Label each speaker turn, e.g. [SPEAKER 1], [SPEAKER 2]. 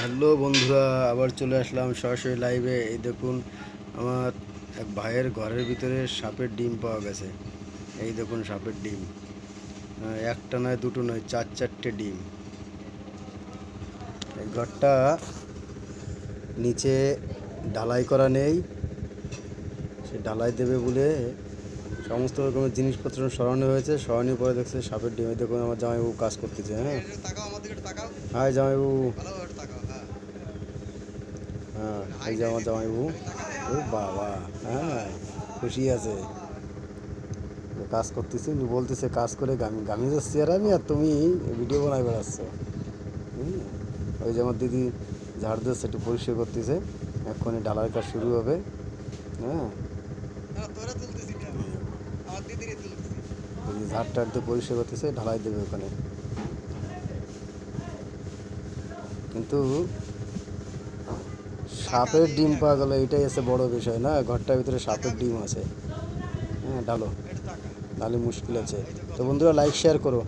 [SPEAKER 1] Hello বন্ধুরা, আবার চলে আসলাম সরাসরি লাইভে। এই দেখুন, আমার এক ভাইয়ের ঘরের ভিতরে সাপের ডিম পাওয়া গেছে। এই দেখুন সাপের ডিম, একটা নয় দুটো নয়, চার চারটে ডিম। এই ঘরটা নিচে ঢালাই করা নেই, সে ঢালাই দেবে বলে সমস্ত রকমের জিনিসপত্র সরানো হয়েছে। সরানোর পরে দেখছে সাপের ডিম। এই দেখুন আমার জামাইবাবু কাজ করতেছে। হ্যাঁ, হাই জামাইবাবু। হ্যাঁ, এই যে আমার জামাইবাবু। ও বাবা, হ্যাঁ, খুশি আছে, কাজ করতেছি। বলতেছে কাজ করে গামি যাচ্ছি, আর আমি আর তুমি ভিডিও বানাই বেড়াচ্ছ। ওই যে আমার দিদি ঝাড় দিচ্ছে, একটু পরিষ্কার করতেছে। এক্ষুনি ঢালার কাজ শুরু হবে। হ্যাঁ, ওই যে ঝাড় টাড় দিয়ে পরিষ্কার করতেছে, ঢালাই দেবে ওখানে। কিন্তু সাপের ডিম পাওয়া গেল, এটাই আছে বড় বিষয় না? ঘরটার ভিতরে সাপের ডিম আছে। হ্যাঁ, ঢালো, নাহলে মুশকিল আছে। তো বন্ধুরা, লাইক শেয়ার করো।